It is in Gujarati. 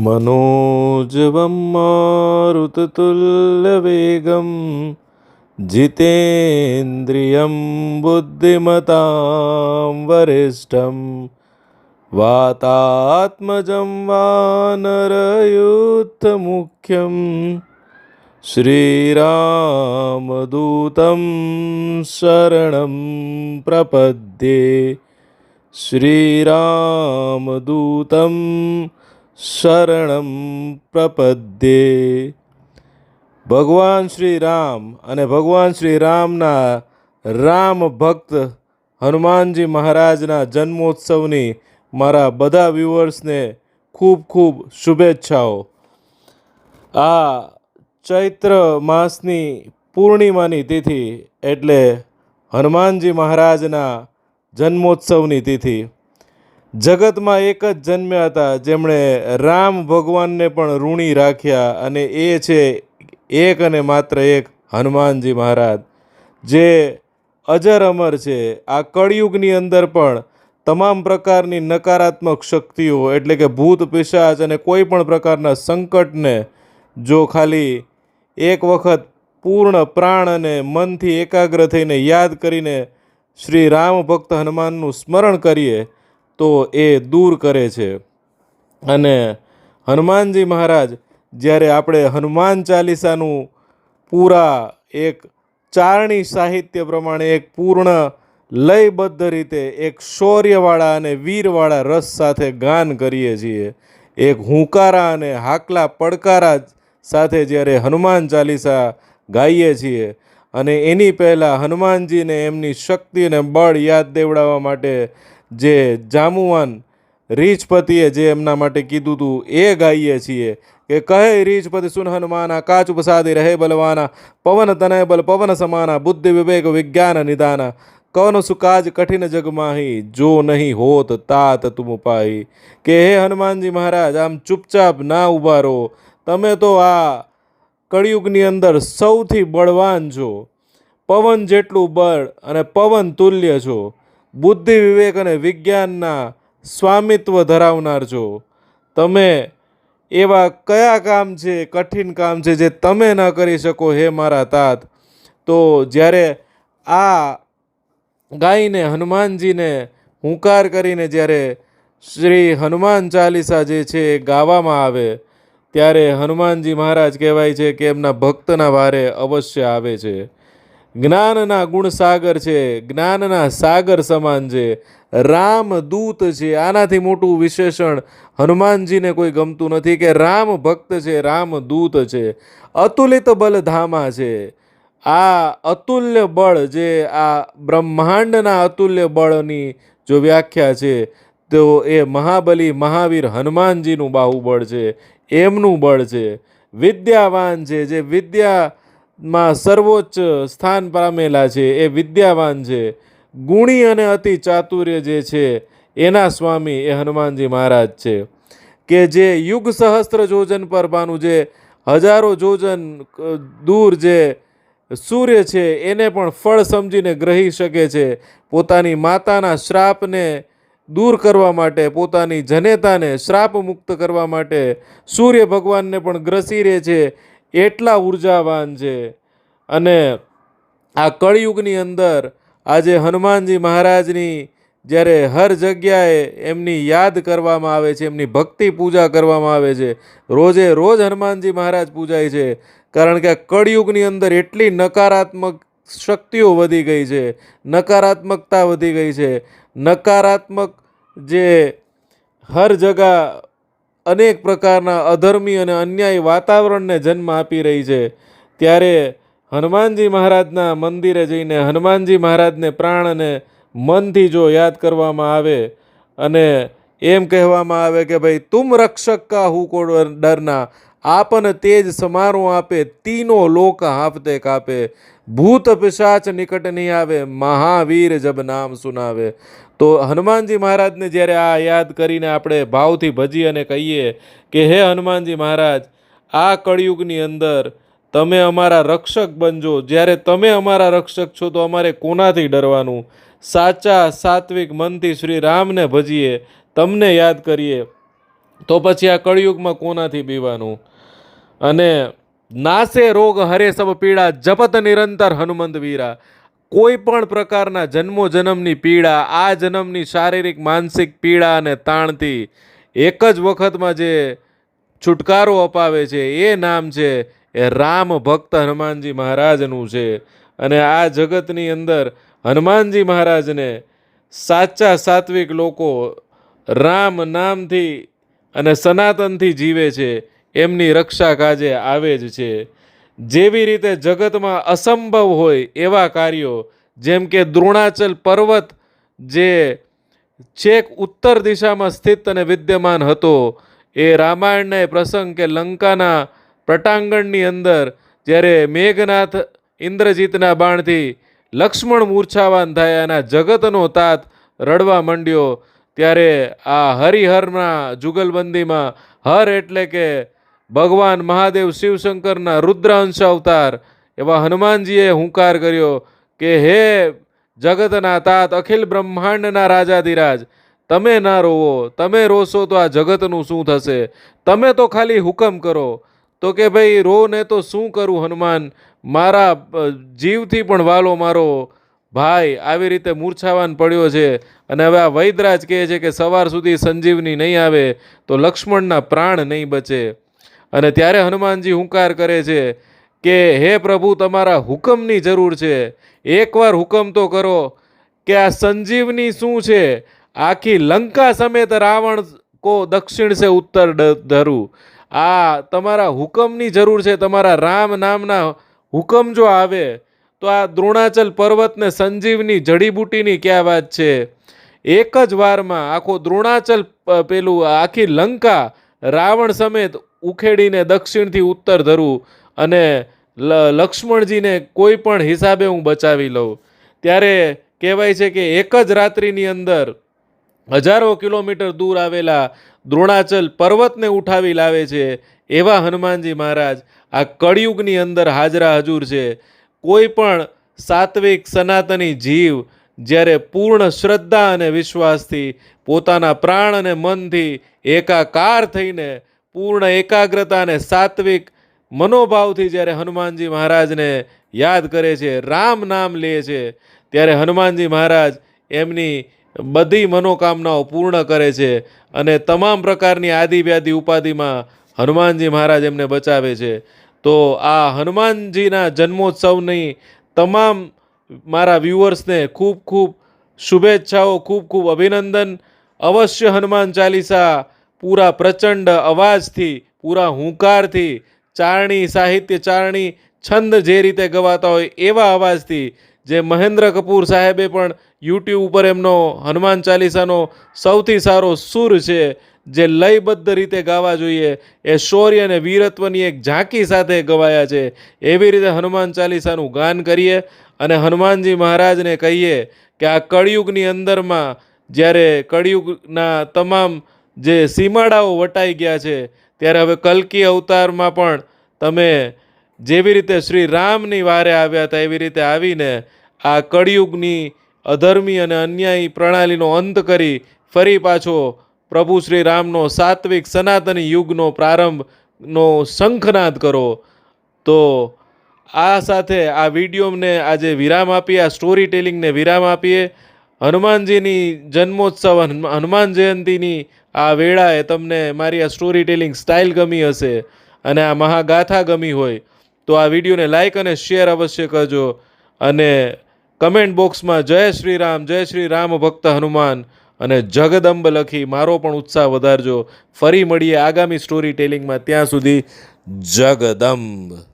मनोजवं मारुततुल्यवेगं जितेन्द्रियं बुद्धिमतां वरिष्ठं वातात्मजं वानरयूथमुख्यं श्रीरामदूतं शरणं प्रपद्ये। श्रीरामदूतं શરણમ પ્રપદ્યે। ભગવાન શ્રી રામ અને ભગવાન શ્રી રામના રામ ભક્ત હનુમાનજી મહારાજના જન્મોત્સવની મારા બધા વ્યુઅર્સને ખૂબ ખૂબ શુભેચ્છાઓ। આ ચૈત્ર માસની પૂર્ણિમાની તિથિ એટલે હનુમાનજી મહારાજના જન્મોત્સવની તિથિ। જગતમાં એક જ જન્મ્યા હતા જેમણે રામ ભગવાનને પણ ઋણી રાખ્યા, અને એ છે એક અને માત્ર એક હનુમાનજી મહારાજ, જે અજર અમર છે। આ કળિયુગની અંદર પણ તમામ પ્રકારની નકારાત્મક શક્તિઓ એટલે કે ભૂત પિશાચ અને કોઈ પણ પ્રકારના સંકટને જો ખાલી એક વખત પૂર્ણ પ્રાણ અને મનથી એકાગ્ર થઈને યાદ કરીને શ્રી રામ ભક્ત હનુમાનનું સ્મરણ કરીએ તો એ દૂર કરે છે। અને હનુમાનજી મહારાજ જ્યારે આપણે હનુમાન ચાલીસાનું પૂરા એક ચારણી સાહિત્ય પ્રમાણે એક પૂર્ણ લયબદ્ધ રીતે એક શૌર્યવાળા અને વીરવાળા રસ સાથે ગાન કરીએ છીએ, એક હુંકારા અને હાકલા પડકારા સાથે જ્યારે હનુમાન ચાલીસા ગાઈએ છીએ, અને એની પહેલાં હનુમાનજીને એમની શક્તિ અને બળ યાદ દેવડાવવા માટે જે જામુવાન રીછપતિએ જે એમના માટે કીધું હતું એ ગાઈએ છીએ કે કહે રીછપતિ સુન હનુમાના, કાચુપ સાધી રહે બલવાના, પવન તનય બલ પવન સમાના, બુદ્ધિ વિવેક વિજ્ઞાન નિદાના, કવન સુકાજ કઠિન જગ માહી, જો નહીં હોત તાત તુમ પાહી। કે હે હનુમાનજી મહારાજ, આમ ચૂપચાપ ના ઊભા રહો, તમે તો આ કળિયુગની અંદર સૌથી બળવાન છો, પવન જેટલું બળ અને પવન તુલ્ય છો, બુદ્ધિ વિવેક અને વિજ્ઞાનના સ્વામિત્વ ધરાવનાર છો। તમે એવા કયા કામ છે, કઠિન કામ છે જે તમે ન કરી શકો હે મારા તાત? તો જ્યારે આ ગાઈને હનુમાનજીને હુંકાર કરીને જ્યારે શ્રી હનુમાન ચાલીસા જે છે એ ગાવામાં આવે ત્યારે હનુમાનજી મહારાજ કહેવાય છે કે એમના ભક્તના વારે અવશ્ય આવે છે। જ્ઞાનના ગુણ સાગર છે, જ્ઞાનના સાગર સમાન છે, રામ દૂત છે। આનાથી મોટું વિશેષણ હનુમાનજીને કોઈ ગમતું નથી કે રામ ભક્ત છે, રામ દૂત છે, અતુલિત બલ ધામા છે। આ અતુલ્ય બળ, જે આ બ્રહ્માંડના અતુલ્ય બળની જો વ્યાખ્યા છે તો એ મહાબલી મહાવીર હનુમાનજીનું બાહુબળ છે, એમનું બળ છે। વિદ્યાવાન છે, જે વિદ્યામાં સર્વોચ્ચ સ્થાન પામેલા છે, એ વિદ્યાવાન છે। ગુણી અને અતિ ચાતુર્ય જે છે એના સ્વામી એ હનુમાનજી મહારાજ છે, કે જે યુગ સહસ્ત્ર જોજન પર પાનું, જે હજારો જોજન દૂર જે સૂર્ય છે એને પણ ફળ સમજીને ગ્રહી શકે છે। પોતાની માતાના શ્રાપને દૂર કરવા માટે, પોતાની જનેતાને શ્રાપ મુક્ત કરવા માટે સૂર્ય ભગવાનને પણ ગ્રસી રહે છે, એટલા ઉર્જાવાન છે। અને આ કળિયુગની અંદર આજે હનુમાનજી મહારાજની જ્યારે હર જગ્યાએ એમની યાદ કરવામાં આવે છે, એમની ભક્તિ પૂજા કરવામાં આવે છે, રોજે રોજ હનુમાનજી મહારાજ પૂજાય છે, કારણ કે આ કળિયુગની અંદર એટલી નકારાત્મક શક્તિઓ વધી ગઈ છે, નકારાત્મકતા વધી ગઈ છે, નકારાત્મક જે હર જગા અનેક પ્રકારના અધર્મી અને અન્યાયી વાતાવરણને જન્મ આપી રહી છે। ત્યારે હનુમાનજી મહારાજના મંદિરે જઈને હનુમાનજી મહારાજને પ્રાણ અને મનથી જો યાદ કરવામાં આવે અને એમ કહેવામાં આવે કે ભાઈ તુમ રક્ષક કા હું કો ડરના, આપન તેજ સમારો આપે, તીનો લોક હાંફતે કાપે, ભૂત પિશાચ નિકટ નહીં આવે, મહાવીર જબ નામ સુનાવે। તો હનુમાનજી મહારાજને જ્યારે આ યાદ કરીને આપણે ભાવથી ભજી અને કહીએ કે હે હનુમાનજી મહારાજ, આ કળિયુગની અંદર તમે અમારા રક્ષક બનજો। જ્યારે તમે અમારા રક્ષક છો તો અમારે કોનાથી ડરવાનું? સાચા સાત્વિક મનથી શ્રી રામને ભજીએ, તમને યાદ કરીએ તો પછી આ કળિયુગમાં કોનાથી બીવાનું? અને નાસે રોગ હરે સબ પીડા જપત નિરંતર હનુમંત વીરા. કોઈ પણ પ્રકારના જન્મો જન્મની પીડા, આ જન્મની શારીરિક માનસિક પીડા અને તાણથી એક જ વખતમાં જે છુટકારો અપાવે છે એ નામ છે એ રામ ભક્ત હનુમાનજી મહારાજનું છે. અને આ જગતની અંદર હનુમાનજી મહારાજને સાચા સાત્વિક લોકો રામ નામથી અને સનાતનથી જીવે છે, એમની રક્ષા કાજે આવે જ છે. જેવી રીતે જગતમાં અસંભવ હોય એવા કાર્યો, જેમ કે દ્રોણાચલ પર્વત જે છેક ઉત્તર દિશામાં સ્થિત અને વિદ્યમાન હતો, એ રામાયણના પ્રસંગ કે લંકાના પટાંગણની અંદર જ્યારે મેઘનાથ ઇન્દ્રજીતના બાણથી લક્ષ્મણ મૂર્છાવાન થયા અને જગતનો તાત રડવા માંડ્યો, ત્યારે આ હરિહરના જુગલબંધીમાં હર એટલે કે ભગવાન મહાદેવ શિવશંકરના રુદ્રાંશ અવતાર એવા હનુમાનજીએ હુંકાર કર્યો કે હે જગતના તાત, અખિલ બ્રહ્માંડના રાજાધિરાજ, તમે ના રોવો, તમે રોશો તો આ જગતનું શું થશે? તમે તો ખાલી હુકમ કરો. તો કે ભાઈ રો ને તો શું કરું હનુમાન, મારા જીવથી પણ વાલો મારો ભાઈ આવી રીતે મૂર્છાવાન પડ્યો છે. અને હવે આ વૈદરાજ કહે છે કે સવાર સુધી સંજીવની નહીં આવે તો લક્ષ્મણના પ્રાણ નહીં બચે. અને ત્યારે હનુમાનજી હુંકાર કરે છે કે હે પ્રભુ, તમારા હુકમની જરૂર છે, એકવાર હુકમ તો કરો કે આ સંજીવની શું છે? આખી લંકા સમેત રાવણ કો દક્ષિણ સે ઉત્તર ધરું. આ તમારા હુકમની જરૂર છે. તમારા રામ નામના હુકમ જો આવે તો આ દ્રોણાચલ પર્વતને સંજીવની જડીબુટીની ક્યાં વાત છે? એક જ વારમાં આખો દ્રોણાચલ પેલું આખી લંકા રાવણ સમેત ઉખેડીને દક્ષિણથી ઉત્તર ધરું અને લક્ષ્મણજીને કોઈ પણ હિસાબે હું બચાવી લઉં. ત્યારે કહેવાય છે કે એક જ રાત્રિની અંદર હજારો કિલોમીટર દૂર આવેલા દ્રોણાચલ પર્વતને ઉઠાવી લાવે છે એવા હનુમાનજી મહારાજ આ કળિયુગની અંદર હાજરા હજુર છે. કોઈ પણ સાત્વિક સનાતની જીવ જ્યારે પૂર્ણ શ્રદ્ધા અને વિશ્વાસથી પોતાના પ્રાણ અને મનથી એકાકાર થઈને પૂર્ણ એકાગ્રતા અને સાત્વિક મનોભાવથી જ્યારે હનુમાનજી મહારાજને યાદ કરે છે, રામ નામ લે છે, ત્યારે હનુમાનજી મહારાજ એમની બધી મનોકામનાઓ પૂર્ણ કરે છે અને તમામ પ્રકારની આદિ વ્યાધિ ઉપાધિમાં હનુમાનજી મહારાજ એમને બચાવે છે. તો આ હનુમાનજીના જન્મોત્સવની તમામ મારા વ્યુઅર્સને ખૂબ ખૂબ શુભેચ્છાઓ, ખૂબ ખૂબ અભિનંદન. અવશ્ય હનુમાન ચાલીસા પૂરા પ્રચંડ અવાજથી, પૂરા હુંકારથી, ચારણી સાહિત્ય, ચારણી છંદ જે રીતે ગવાતા હોય એવા અવાજથી, જે મહેન્દ્ર કપૂર સાહેબે પણ યુટ્યુબ ઉપર એમનો હનુમાન ચાલીસાનો સૌથી સારો સૂર છે, જે લયબદ્ધ રીતે ગાવા જોઈએ, એ શૌર્ય અને વીરત્વની એક ઝાંકી સાથે ગવાયા છે. એવી રીતે હનુમાન ચાલીસાનું ગાન કરીએ અને હનુમાનજી મહારાજને કહીએ કે આ કળિયુગની અંદરમાં જ્યારે કળિયુગના તમામ જે સીમાડાઓ વટાઈ ગયા છે, ત્યારે હવે કલ્કી અવતારમાં પણ તમે જેવી રીતે શ્રી રામની વારે આવ્યા હતા એવી રીતે આવીને આ કળિયુગની અધર્મી અને અન્યાયી પ્રણાલીનો અંત કરી ફરી પાછો પ્રભુ શ્રી રામનો સાત્વિક સનાતની યુગનો પ્રારંભનો શંખનાદ કરો. તો આ સાથે આ વિડીયોને આજે વિરામ આપીએ, આ સ્ટોરી ટેલિંગને વિરામ આપીએ. હનુમાનજીની જન્મોત્સવ, હનુમાન જયંતીની આ વેળાએ તમને મારી આ સ્ટોરી ટેલિંગ સ્ટાઇલ ગમી હશે અને આ મહાગાથા ગમી હોય તો આ વિડીયોને લાઈક અને શેર અવશ્ય કરજો અને કમેન્ટ બોક્સમાં જય શ્રી રામ ભક્ત હનુમાન અને જગદંબ લખી મારો પણ ઉત્સાહ વધારજો. ફરી મળીએ આગામી સ્ટોરી ટેલિંગમાં. ત્યાં સુધી જગદંબ.